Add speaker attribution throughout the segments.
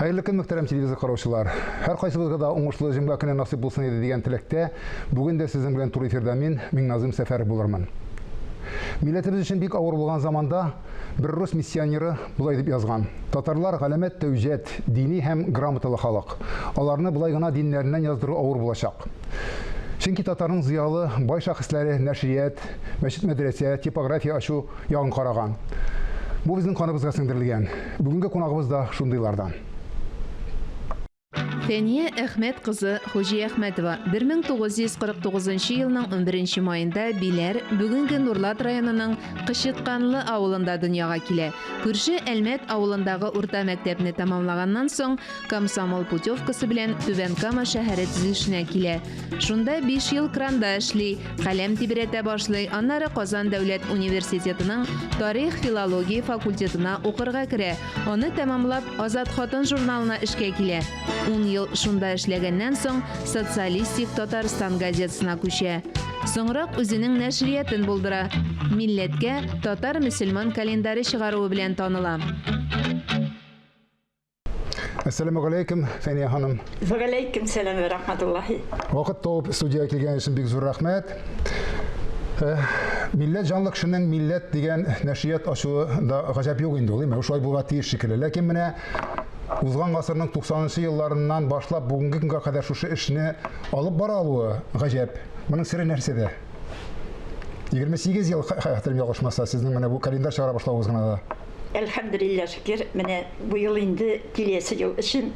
Speaker 1: Hayırlı gün muhterem televizyon karşılar. Her kayısımızda da uğuşlu cümle günü nasip bulsun edi diyen tilekte bugün de sizin bilen tur efirde min Nazım Sefer bularman. Milletimiz için büyük ağır olan zamanda bir Rus misyoneri bulay dip yazgan. Tatarlar galemet tevcet, dini hem gramatalı halk. Alarını bulay gana dinlerinden yazdırı ağır bulaşak. Çünkü Tatarın ziyalı bay şahısları neşriyet, meşit medrese, tipografiya aşı yağın karagan. Bu bizim kanımızga singdirilgen. Bugünkü konağımız da şundaylardan.
Speaker 2: Feniye Ahmet kızı Hoji Ahmetova 1949 yılının 11 mayında biler bugünkü Nurlat rayonunun Kışıtkanlı avulunda dünyaya kile. Kürşi Elmet avulundağı orta mektebini tamamlagandan soň komsomol putyovkası bilen Tüvenkama şäheri tüzülüşine kile. Şunda 5 yıl kranda işli, kalem tibirete başlay, anları Kazan Devlet Üniversiteti'nin Tarih Filologiya fakültetine okurga kire. Onu tamamlap Azat Xатын jurnalına işke kile. 10 yıl şunda işlegenden soň Sotsialistik Tataristan gazetesine köşe. Soňrak özünün neşriyetin buldıra. Milletke Tatar Müslüman kalendari çıgaruı bilen tanılam.
Speaker 1: Assalamu alaikum Feniye hanım.
Speaker 3: Ve aleyküm selam ve rahmetullahi.
Speaker 1: Vakit taup stüdyoya kelgen için büyük zor rahmet. Millet canlı kişinin millet degen neşriyet aşığı da gacap yok indi, değil mi? Uşay buğa tiyir şekilde. Lakin mine uzgan asırının 90-cı yıllarından başlap bugünkü güne kadar şu işini alıp bara alığı gacap. Bunun sırrı nersede? 28 yıl hatırım yalışmasa sizin bu kalendar çağıra başlağınız da.
Speaker 3: Elhamdülillah şükür. Mine bu yıl indi diliyesi yıl için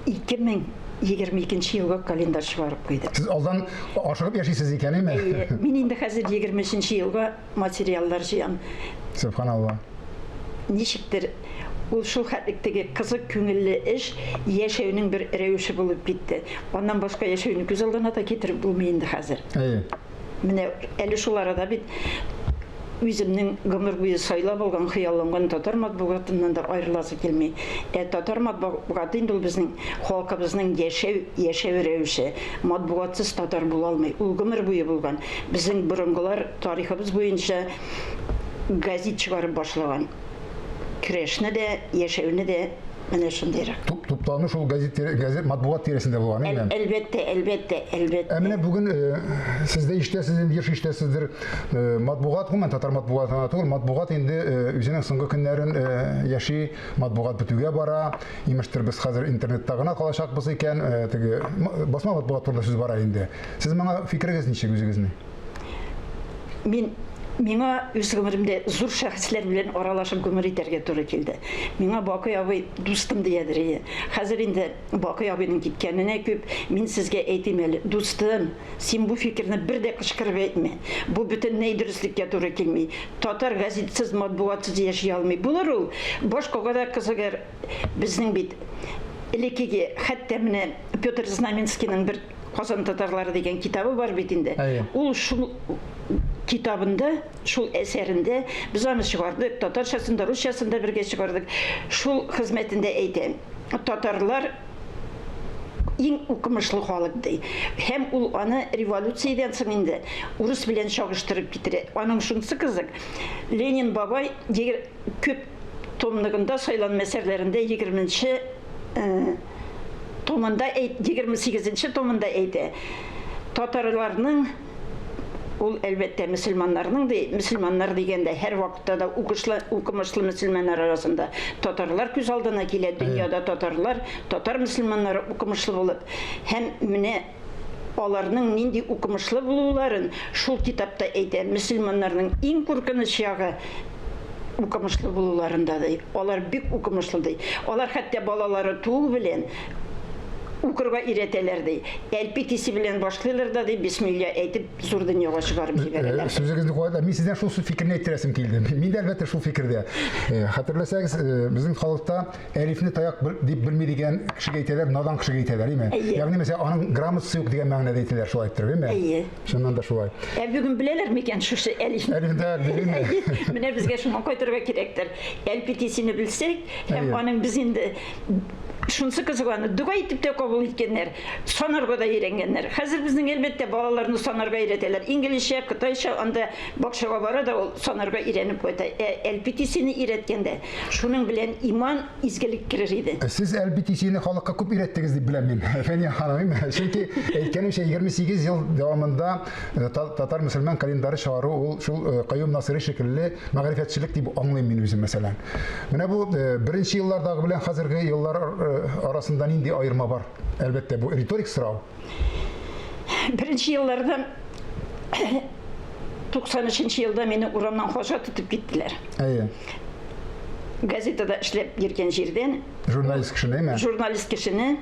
Speaker 3: 2022 yılga kalendar çıkarıp koydu.
Speaker 1: Siz aldan aşırıp yaşaysınız iken değil mi?
Speaker 3: Men indi hazır 23 yılga materyallar jıyan.
Speaker 1: Subhanallah.
Speaker 3: Nişiktir bu şu hatlikteki kızık köngüllü iş yaşayının bir revişi bulup bitti. Ondan başka yaşayını güzelden da getirip bulmayındı hazır.
Speaker 1: İyi.
Speaker 3: Mine eli şulara da bir Üzümün ömür boyu saylap olgan hıyallangan Tatar matbuatından da ayrılası kelmey. Tatar matbuatı indi bizning halkımızның yaşav revişi. Matbuatsız Tatar bula almay. Ул ömür boyu bulgan. Bizning burungular tariximiz boyunca gazet çıkarıp başlagan. Kireşini de, yaşavını de Mene şundayrak.
Speaker 1: Toplanmış o gazet matbuat teresinde bulan değil mi?
Speaker 3: Elbette.
Speaker 1: Emine bugün sizde iştesizdir, bir iştesizdir. Matbuat human Tatar matbuatına atıl. Matbuat indi üzerine soňky günlerin yaşı matbuat bütüge bara. İmiştir biz hazır internettagına kalaşakbız eken basma matbuat turda söz bara indi. Siz bana fikiriz neçe özüňizni?
Speaker 3: Mena öz ömrümde zor şahıslar bilen aralaşıp ömür iterge to'g'ri keldi. Mena Bakay abi dostum diyedir. Hazır indi Bakay abinin gitkenine köp men sizge aytayım eli. Dostum, sen bu fikirni bir de qışqırıp aytma. Bu bütün neydiristlikке to'g'ri kelmey. Tatar gazetsiz, matbuatsız yaşay almay. Bular ol boshqa kadar qiziqar bizning bit elekege hatta mene Pyotr Znamenskiyning bir Kazan Tatarları degen kitabı var bitinde. Ул şu kitabında, şu eserinde biz onu çıkardık. Tatarçasında, Rusçasında birge çıkardık. Şu hizmetinde eydi. Tatarlar en okumuşlu halk dey. Hem ул onu revolütsiyadan soň indi Rus bilen çağıştırıp bitire. Onun şunысы kızık. Lenin babay köp tomlığında sayılan eserlerinde 20. Tomunda 28. tomunda eydi. Tatarlarının ol elbette Müslümanlarının değil, Müslümanlar degende her vakitte da okumuşlu Müslümanlar arasında Tatarlar göz aldığına kile dünyada Tatar Müslümanları okumuşlu bulup hem mine olarının nindi okumuşlu buluların şu kitapta eydi Müslümanların en korkunç yağı okumuşlu bulularında değil. Olar büyük okumuşlu değil. Olar hatta balaları tuğu bilen Ukurga iretelerdi. Elpitisi bilen başlayırlar da Bismillah aytıp zor dünyaga çıkarıp jibererler.
Speaker 1: Sözünüzü koyda, men sizden şu fikrini ettiresim keldi. Men de elbette şu fikirde. Hatırlasanız bizim halkta elifni tayak deyip bilmediğen kişi geyteler, nadan kişi geyteler, değil mi? Yani mesela onun gramatisi yok degen mağnada eyteler şu ayıttır, değil mi?
Speaker 3: İyi.
Speaker 1: Şundan da şu ay.
Speaker 3: Bugün bileler miken şu elifni?
Speaker 1: Elifni tayak değil mi?
Speaker 3: Mine bizge şunu koyturga kerektir. Elpitisini bilsek, hem onun bizim de Шунсы кызыганы дуга итеп те кабул иткеннәр, санарга да өйрәнгәннәр. Хәзер безнең әлбәттә балаларны санарга өйрәтәләр. Инглизчә, кытайча, анда бакчага бара да ул санарга өйрәнеп кайта. LPTC-ни өйрәткәндә, шуның белән иман, изгелек керер иде.
Speaker 1: Сез LPTC-ни халыкка күп өйрәттегез дип беләм мин. Фәния ханым, чөнки әйткәнемчә 28 ел дәвамында татар мөселман календаре чыгару ул шул Каюм Насыйри шикелле мәгърифәтчелек дип аңлыйм мин үзем мәсәлән. Менә бу беренче еллардагы белән хәзерге еллар арасында нинди айырма бар? Әлбәттә, бу риторик сорау.
Speaker 3: Беренче елларда 93 елда мені урамнан хожа тотып киттеләр.
Speaker 1: Әйе.
Speaker 3: Газетада эшләп йөргән җирдән
Speaker 1: Журналист кешене,
Speaker 3: журналист кешене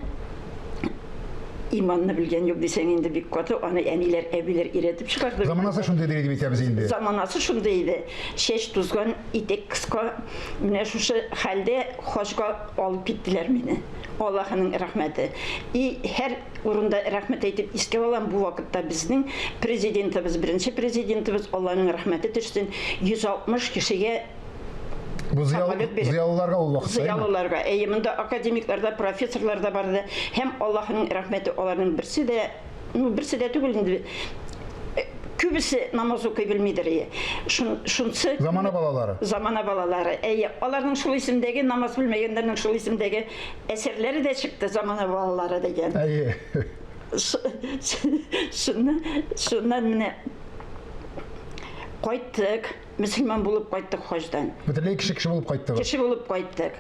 Speaker 3: иманны белгән юк дисәң инде бик каты, аны әниләр, әбиләр өйрәтеп чыгарды.
Speaker 1: Заманасы шундый дип әйтәбез инде.
Speaker 3: Заманасы шундый иде. Чәч тузган, итек кыска, менә шушы хәлдә хожга алып киттеләр мине. Аллаһның рәхмәте. И һәр урында рәхмәт әйтеп искә алам, бу вакытта безнең президентыбыз, беренче президентыбыз, Аллаһның рәхмәте төшсен, 160 кешегә
Speaker 1: Бу зыялыларга ул вакытта.
Speaker 3: Зыялыларга, монда академикларда, профессорларда барды. Һәм Аллаһның рәхмәте аларның берсе дә түгел инде. Күбесе намаз укый белмидер. Шунсы
Speaker 1: Замана балалары.
Speaker 3: Замана балалары. Аларның шул исемдәге намаз белмәгәннәрнең шул исемдәге әсәрләре дә чыкты, замана балалары дигән.
Speaker 1: Әйе.
Speaker 3: Шуннан менә кайттык, мөселман булып кайттык хаҗдан.
Speaker 1: Бөтенләй кеше булып кайттыгыз.
Speaker 3: Кеше булып кайттык.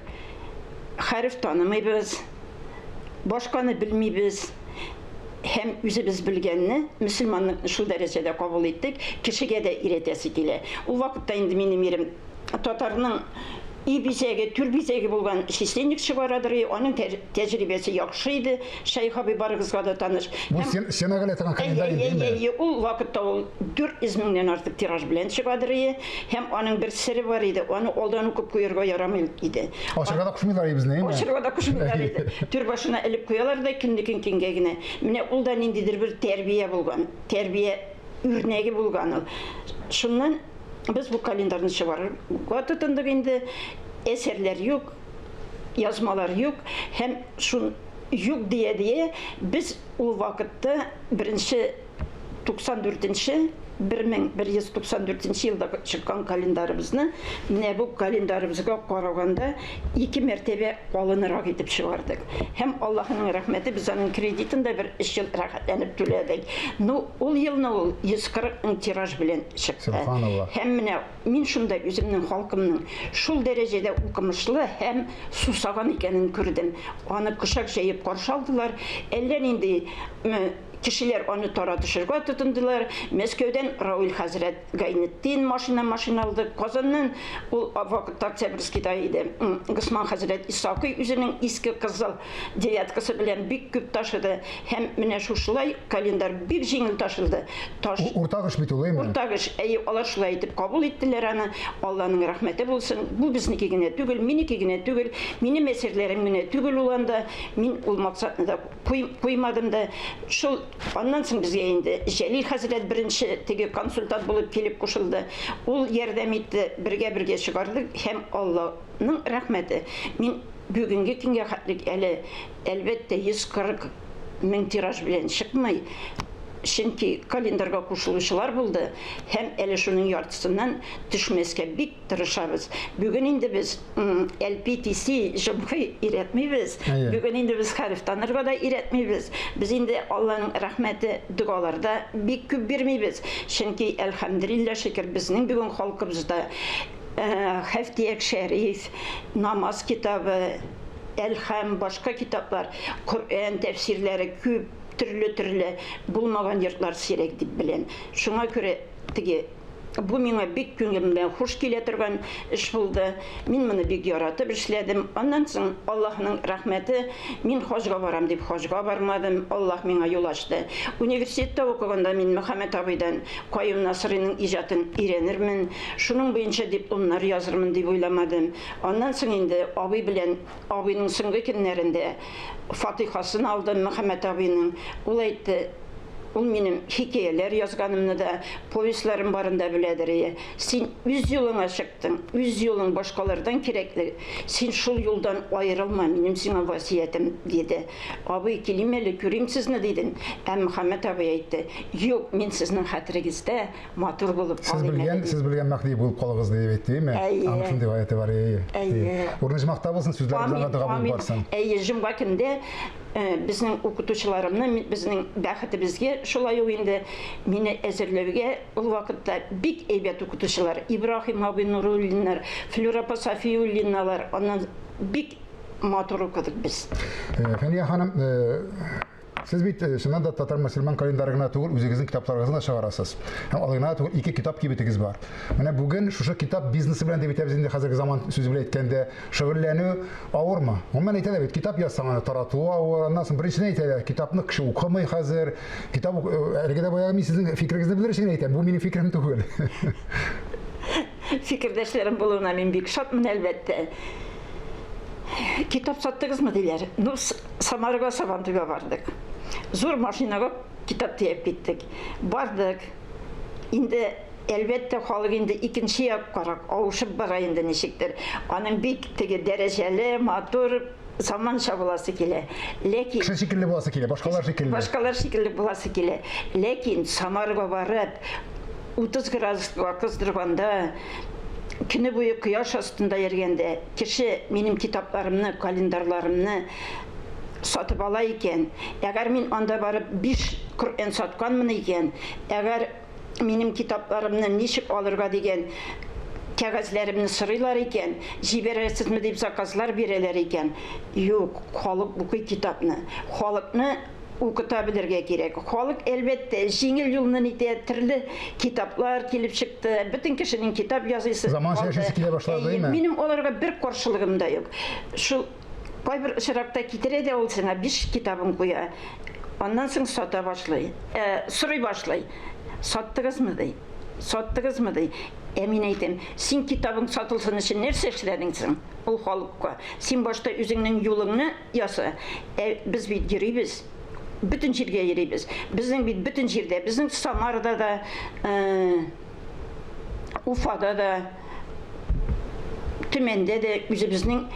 Speaker 3: Хәреф танымыйбыз, башканы белмибез. Һәм үзебез белгәнне мөселманны шул дәрәҗәдә кабул иттек, кешегә дә өйрәтәсе килә. Ул вакытта инде минем ирем татарның İbizəgi, türbizəgi bulğan şişlenlik çıqaradır, onun təcrübəsi yaxşı idi. Şeyh abi barıqızğa da tanış.
Speaker 1: Bu Senegal atan kalendar değil mi?
Speaker 3: O vaxtda o 400 mindən artıq tiraj bilən çıqadır. Hem onun bir sırrı var idi, onu oldan okub koyurğa yaramıl idi.
Speaker 1: Aşırıda kuşmuyorlar biz neymi?
Speaker 3: Aşırıda kuşmuyorlar idi. Tür başına elip koyarlar da kindikin kingegine. Mine oldan indidir bir terbiye bulğan, terbiye ürnəgi bulğanıl. Şundan biz bu kalendarını çıkarırıq tutunduk indi, eserler yok, yazmalar yok, hem şun yok diye biz o vakitte birinci 1194 yılda çıkan kalendarımızı ne bu kalendarımızga qaraganda 2 mərtəbə qalınıraq edip çıkardık. Hem Allah'ın rahmeti biz onun kreditinde bir 3 yıl rahatlanıp tülədik. O yılını o 140 tiraj bilen çıktı. Hem min şunda özümün halkımның şul derecede okumuşlu hem susagan ikenin kürdüm. Onu kışak jeyip karşı aldılar. Eller indi kişiler onu taratışırga tutundular. Meskövden Raul Hazret Gaynettin maşina aldı. Kazanın o vakit Oktyabrskida idi. Gısman Hazret İsakı üzerinin eski kızıl deyatkası bilen bik küp taşıdı. Hem mine şuşulay kalendar bir jingil taşıldı.
Speaker 1: Urtağış bit olayım mı?
Speaker 3: Urtağış. Olar şulay edip kabul ettiler onu. Allah'ın rahmeti bulsun. Bu biznikigine tügül, minikigine tügül. Minim eserlerim mine tügül olanda min ol maksatını da koymadım da şul ondan soң bizge indi Jalil Hazret birinci tege konsultant bulup kelip koşuldu. Ol yerdem etdi, birge çıkardık. Hem Allah'ın rahmeti. Min bugünkü günge hatlik elbette 140 min tiraj bilen çıkmay. Çünkü kalendarga koşuluşular buldu. Hem ele şunun yartısından düşmeske bik tırışabız. Bugün indi biz LPTC jabıy iretmeyiz. Bugün indi biz harif tanırga da iretmeyiz. Biz indi Allah'ın rahmeti dualarda bik küp birmeyiz. Çünkü elhamdülillah şeker bizning bugün halkımızda Haftiyek Şerif, namaz kitabı, Elham, başka kitaplar, Kur'an tefsirleri küp, türlü bulmagan yurtlar sirek dip bilen. Şuna göre bu mine bik köngülümden hoş kile turgan iş buldu. Min bunu bik yaratıp işledim. Ondan soň Allah'ın rahmeti min hojga baram dip hojga barmadım. Allah mine yol açtı. Üniversitede okuganda min Muhammed abidan Kayum Nasri'nin icatın öğrenirmin. Şunun boyunca diplomlar yazırmın dip oylamadım. Ondan soň indi abi bilen abinin soňky günlerinde Fatihasını aldım Muhammed abinin. Ol aytdı ул минем хикәяләр язганымны да, повестларым барында беләдер. Син үз юлыңа чыктың, үз юлың башкалардан кирәкле. Син шул юлдан аерылма, минем сиңа васиятем диде. Абый, килим әле, күрим сезне дидем. Мөхәммәд абый әйтте, юк, мин сезнең хәтерегездә матур булып калыйм.
Speaker 1: Сез белгән Мәхди булып калыгыз дип әйттеме? Аны шундый аяты бар. Урыныч макта булсын, сүзләрегезгә кабул барсын.
Speaker 3: Җомга көндә безнең укытучыларымны, безнең бәхетебезгә шулай ук инде мине әзерләүгә ул вакытта бик әйбәт укытучылар, Ибраһим абый Нуруллиннар, Флюра Сафиуллиналар, аннан бик матур укыдык без.
Speaker 1: Фәния ханым, сез бит шуннан да татар мөселман календарына түгел, үзегезнең китапларыгызны да чыгарасыз. Һәм аларына түгел 2 китап кибетегез бар. Менә бүген шушы китап бизнесы белән дип әйтәбез инде хәзерге заман сүзе белән әйткәндә, шөгыльләнү авырмы? Гомумән әйтәләр бит, китап язсаң аны таратуы авыр, аннан соң беренчедән әйтәләр, китапны кеше укымый хәзер. Китап әлегә дә баягы мин сезнең фикерегезне белдерер өчен әйтәм, бу минем фикерем түгел.
Speaker 3: Фикердәшләрем булуына мин бик шатмын, әлбәттә. Китап саттыгызмы диләр. Ну, Самарага Сабантуйга бардык. Зур машинага китап тиеп киттек. Бардык. Инде әлбәттә халык инде икенче якка авышып бара инде ничектер. Аның бик теге дәрәҗәле, матур заманча буласы килә. Ләкин
Speaker 1: Кеше шикелле буласы килә, башкалар шикелле.
Speaker 3: Башкалар шикелле буласы килә. Ләкин Самарага барып 30 градуска кыздырганда, көне буе кояш астында йөргәндә, кеше минем китапларымны, календарларымны сатып ала икән. Әгәр мин анда барып 5 Коръән сатканмын икән, әгәр минем китапларымны ничек алырга дигән кәгазьләремне сорыйлар икән, җибәрәсезме дип заказлар бирәләр икән. Юк, халык укый китапны. Халыкны укыта белергә кирәк. Халык әлбәттә җиңел юлны итә, төрле китаплар килеп чыкты. Бөтен кешенең китап языйсы.
Speaker 1: Заманча яшәүче килә башлады, әйме?
Speaker 3: Минем аларга бер каршылыгым да юк. Шул кайбер очракта китерә дә ул сиңа 5 китабын куя. Аннан соң сата башлый. Сорый башлый. Саттыгызмы ди? Саттыгызмы ди? Мин әйтәм, син китабың сатылсын өчен нәрсә эшләдең соң? Ул халыкка. Син башта үзеңнең юлыңны яса. Без бит йөрибез. Bütün җиргә йөрибез. Безнең бит bütün җирдә, безнең Самарда да, Уфада да, Төмәндә дә үзебезнең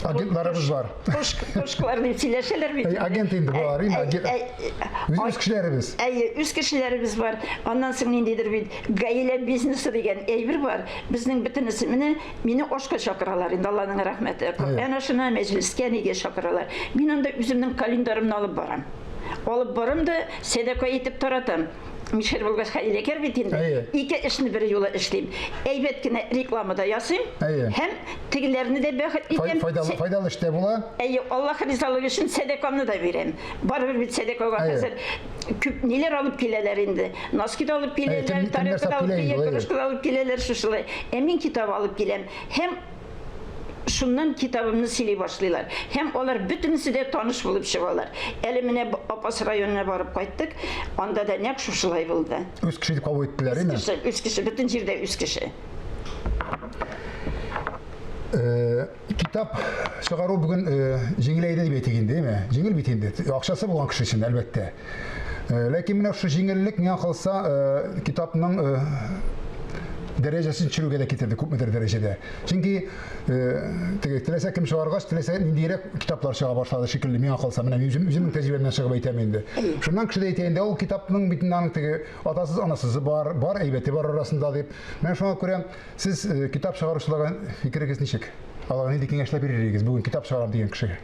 Speaker 1: агентларыбыз бар.
Speaker 3: Тошкалар дип сөйләшәләр бит.
Speaker 1: Агент инде булар, үз кешеләребез.
Speaker 3: Үз кешеләребез бар. Аннан соң ниндидер бит гаилә бизнесы дигән әйбер бар. Безнең бөтенесе мине ашка чакыралар инде, Алланың рәхмәте. Әнә шуны мәҗлескә нигә чакыралар. Мин анда үземнең календарымны алып барам. Алып барам да сәдака итеп таратам. Мишер булгач хәйләкәр бит инде. 2 эшне бер юлы эшлим. Әйбәт кенә рекламада ясыйм. Һәм тегеләрне дә бәхет итәм.
Speaker 1: Файдалы эштә була.
Speaker 3: Аллаһ ризалыгы өчен сәдакамны да бирәм. Барыбер бит сәдакага хәзер күп ниләр алып киләләр инде. Носки да алып киләләр, тарелка да алып киләләр, кружка да алып киләләр шушылай. Мин китап алып киләм. Һәм шуннан китабымны сөйли башлыйлар. Һәм алар бөтенесе дә таныш булып чыгалар. Әле менә Апас районына барып кайттык. Анда да нәкъ шушылай булды.
Speaker 1: Үз кеше дип кабул иттеләр, име?
Speaker 3: Үз кеше, бөтен җирдә үз кеше.
Speaker 1: Китап чыгару бүген җиңеләйде дип әйтик инде, име? Җиңел бит инде. Акчасы булган кеше өчен әлбәттә. Ләкин менә шу җиңеллек миңа калса китапның дәрәҗәсен чирүгә дә китерде, күпмедер дәрәҗәдә. Чөнки теләсә кем чыгаргач, теләсә ниндирәк китаплар чыга башлады шикелле, миңа калса, менә үземнең тәҗрибәмнән чыгып әйтәм инде. Шуннан кеше дә әйтә инде, ул китапның битеннән теге атасыз, анасызы бар әйбәте бар арасында дип. Менә шуңа күрә сез китап чыгаручыларга фикерегез ничек? Аларга нинди киңәшләр бирергез бүген китап чыгарам дигән кешегә?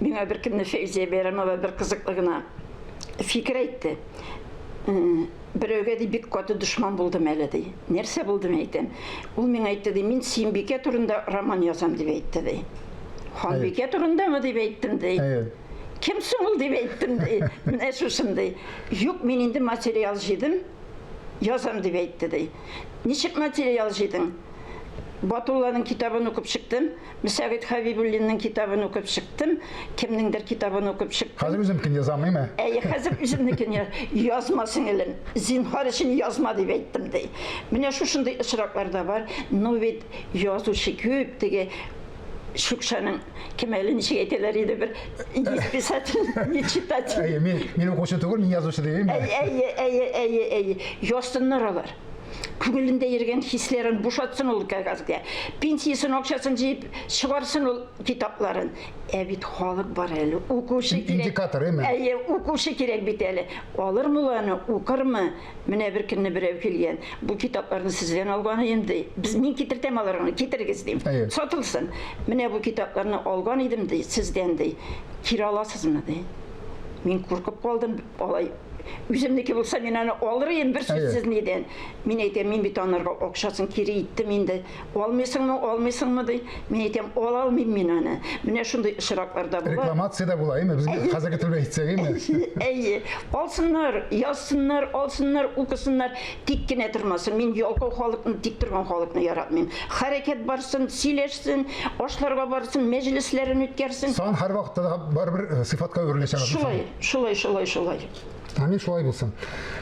Speaker 3: Миңа бер көнне Фәйзия Бәйрәмова бер кызыклы гына фикер әйтте. Берәүгә ди бик каты дошман булдым әле ди. Нәрсә булдым әйтәм. Ул миңа әйтте ди, мин Сөембикә турында роман язам дип әйтте ди. Ханбикә турындамы дип әйттем ди. Кем соң ул дип әйттем ди. Менә шушым ди. Юк, мин инде материал җыйдым, язам дип әйтте ди. Ничек материал җыйдың? Батулланың китабын укып чыктым, Мөсәгыйть Хәбибуллинның китабын укып чыктым, кемнеңдер китабын укып чыктым.
Speaker 1: Хәзер үземнекен язам, әйме?
Speaker 3: Хәзер үземнекен язма сеңелем, зинһар өчен язма дип әйттем ди. Менә шушындай очраклар да бар. Ну бит язучы күп, теге Şükşanın kemeli nişi eteleriyle bir İspesatın ne çıtatın.
Speaker 1: Мен оқушы түгіл, мен жазушы деймін.
Speaker 3: Yostынlar alır. Күңілінде ерген хислерін бушатсын ол кәгазге. Пенсиясын ақшасын жейіп шығарсын ол китапларын. Бит халық бар әлі. Оқушы керек.
Speaker 1: Индикатор, еме?
Speaker 3: Оқушы керек бит әлі. Алыр мұланы, оқыр ма? Міне бір күні біреу келген. Бұл китапларын сізден алғаны енді. Мен кетіртем аларғаны, кетіргіз дейм. Сатылсын. Міне бұл китапларını алған едім дей, сізден дей. Кире аласыз мı дей. Мен қорқып қалдым, олай. Üzümdeki bulsa men onu alırım bir sözsüz neden. Men aytayım men bir tanlarga okşasın kiri itti mende. Olmaysın mı dey. Men aytayım alalmayım men onu. Mine şunday ışıraklarda bular.
Speaker 1: Reklamatsiya da bulayım mı? Bizge hazırki tilbe etsek mi?
Speaker 3: Alsınlar, yazsınlar, alsınlar, okusunlar. Dikkine durmasın. Men yolku halıkını, dik durgan halıkını yaratmayayım. Hareket barsın, sileşsin, oşlarga barsın, meclislerini ütkersin.
Speaker 1: San her vakitte da bir sıfatka örüleşen.
Speaker 3: Şulay.
Speaker 1: Amin şulay bulsun.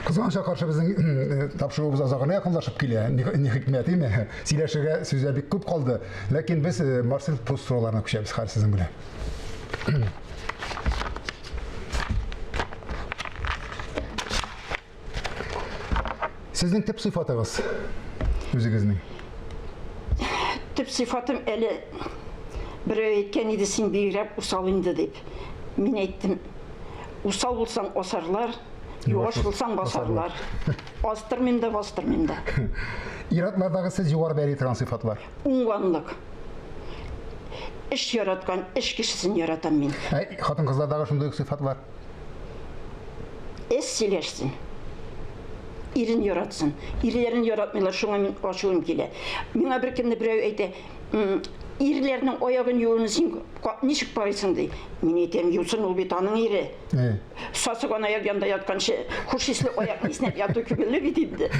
Speaker 1: Kızgança karşı bizim tapşırığımız azağına yakınlaşıp geliyor. Ne hikmet değil mi? Sileşige sözler bir küp kaldı. Lakin biz Marcel Proust sorularına kuşayız her sizin bile. Sizin tip sıfatınız özünüzün?
Speaker 3: Tip sıfatım eli bir etken idi sen büyürep usalındı deyip. Men ettim. Usal bulsan osarlar, yavaş bulsan basarlar. Bastırmayayım da bastırmayayım da.
Speaker 1: İratlardaki siz yukarı beri itiran sıfatlar.
Speaker 3: Unvanlık. İş yaratkan, iş kişisini yaratan men.
Speaker 1: Hatın kızlardaki şunday sıfat var.
Speaker 3: Es sileşsin. İrin yaratsın. İrilerini yaratmıyorlar, şuna men aşığım kele. Mena bir kimde birey aytı, İrilerinin oyağın yuğunu sen nişik parayısın dey. Men aytayım, yuğsun ol bir tanın iri. Sasıgan ayak yanında yatkan şey, huşisli oyak isnep yatı kübüllü bitibdi.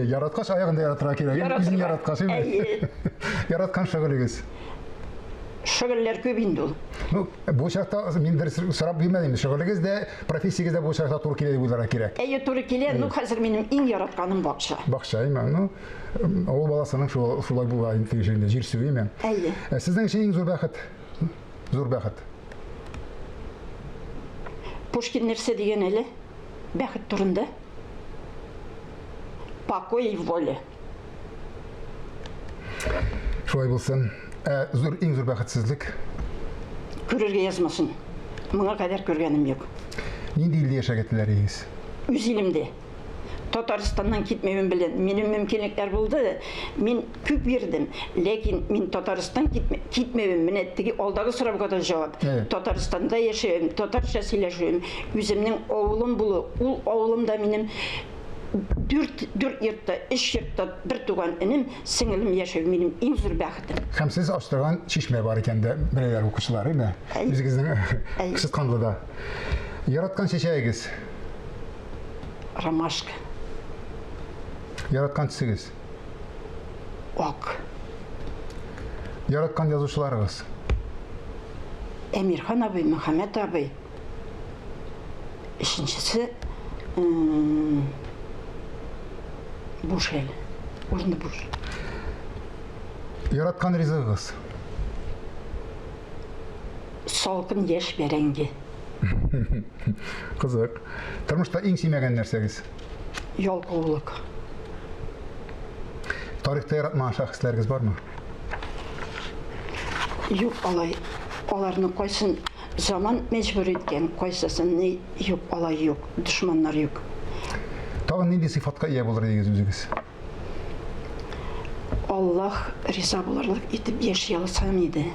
Speaker 1: Yaratkaç ayağında yaratıra kerek. Bizim yaratkaç değil mi? Yaratkan şağılığız.
Speaker 3: Şağıller köbindi ol.
Speaker 1: Bu şartta men bir sırap bilmedim. Şağılığız da profesiyagizde bu şartta tur keledi bulara kerek.
Speaker 3: Turu kele, nu hazır benim en yaratkanım bakşa.
Speaker 1: Bakşa, mi? Oğul balasının şulay bu ayın tegişlerinde jir sübey mi? Sizden şeyin zor bəxit. Zor bəxit.
Speaker 3: Pushkin nerse degen eli, bəxit turunda. Покой и воля.
Speaker 1: Şulay bulsun. En zor bəxitsizlik.
Speaker 3: Körürge yazmasın. Buna kadar körgenim yok.
Speaker 1: Ne dilde yaşa getirileriniz?
Speaker 3: Üzilimde. Tataristan'dan gitmemem bilen benim mümkünlükler buldu. Men küp verdim. Lakin men Tataristan gitmemem. Men ettigi alдағы sırabıga da cevap. Tataristan'da yaşayayım, Tatarca söyleşeyim. Üzümün oğlum bulu. Ul oğlum da benim dört yurtta, iş yurtta bir tugan inim, singlim yaşayım. Benim en zor bəxitim.
Speaker 1: Hem siz açtırgan şişme var iken de bireyler okuşular değil mi? Bizimizin kısıtkanlıda. Yaratkan çiçeğiniz?
Speaker 3: Ромашка.
Speaker 1: Yaratkan çiçeğiniz?
Speaker 3: Ok.
Speaker 1: Yaratkan yazıcılarınız?
Speaker 3: Emirhan abi, Muhammed abi. İkincisi Bush el. Orada Bush.
Speaker 1: Yaratkan rızığınız?
Speaker 3: Salkın yaş berengi.
Speaker 1: Kızık. Turmuşta en sevmegen nerseniz?
Speaker 3: Yolkuluk.
Speaker 1: Tarihte yaratmayan şahıslarınız var mı?
Speaker 3: Yok alay. Olarını koysun. Zaman mecbur etken koysasın ne yok alay yok. Düşmanlar yok.
Speaker 1: Tağın neydi sıfatka iyi bulur deyiniz özünüz?
Speaker 3: Allah rıza bularlık etip yaşayalsam idi.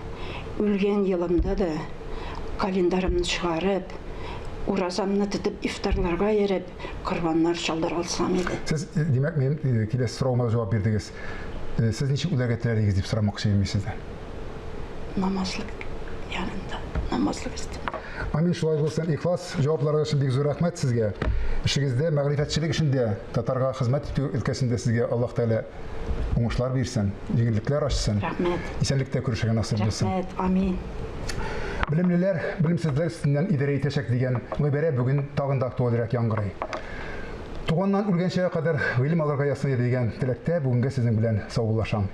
Speaker 3: Ülgen yılımda da kalendarımını çıkarıp, urazamını tutup iftarlarga yerip, kurbanlar çaldır alsam idi.
Speaker 1: Siz demek benim kelesi soruma cevap verdiniz. Siz niçin ular getirerdiniz deyip soramak şeyim sizden?
Speaker 3: Namazlık yanında, namazlık istim.
Speaker 1: Amin şulay bulsun. İhlas cevapları için bir zor rahmet sizge. İşinizde, mağrifetçilik işinde, Tatarga hizmet ülkesinde sizge Allah Teala uğuşlar versin, yenilikler açsın.
Speaker 3: Rahmet.
Speaker 1: İsenlikte görüşene nasip olsun.
Speaker 3: Rahmet, amin.
Speaker 1: Bilimliler, bilimsizler üstünden idareyi teşek degen mübere bugün tağında aktualirak yangıray. Tuğandan ülgen şeye kadar ilim alırga yasın edigen tilekte bugünge sizin bilen sağollaşam.